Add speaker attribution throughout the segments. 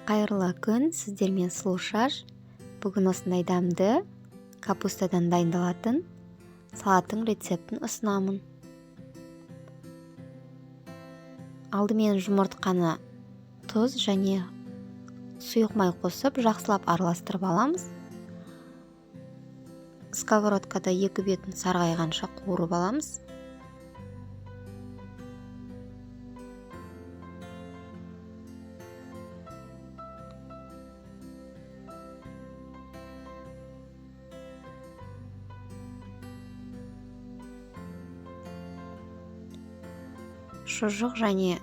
Speaker 1: Қайырлы күн, сіздермен сұлу шаш. Бүгін осындай дәмді капустадан дайындалатын салаттың рецептін ұсынамын. Алдымен жұмыртқаны тұз және сұйық май қосып жақсылап араластырып аламыз. Сковородкада екі бетін сарғайғанша қуырып аламыз. Шұжық және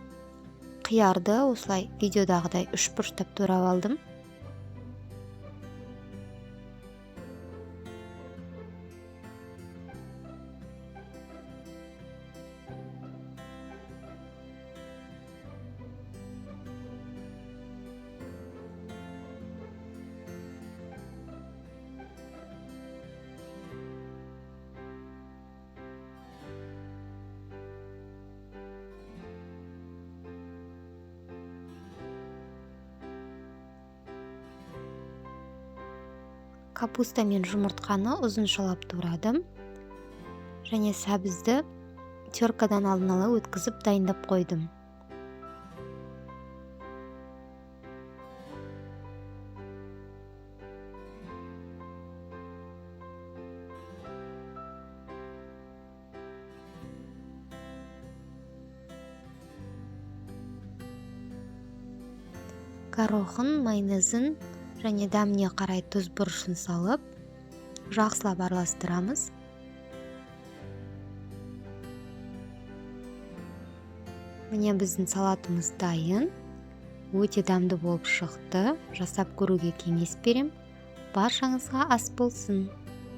Speaker 1: қиярды осылай видеодағыдай үшбұрыштап турап алдым. Капуста мен жұмыртқаны ұзыншалап турадым және сәбізді теркадан алдын ала өткізіп дайындап қойдым. Горохын, майонезін және дәміне қарай тұз бұрышын салып, жақсылап араластырамыз. Міне біздің салатымыз дайын. Өте дәмді болып шықты. Жасап көруге кеңес берем. Баршаңызға ас болсын.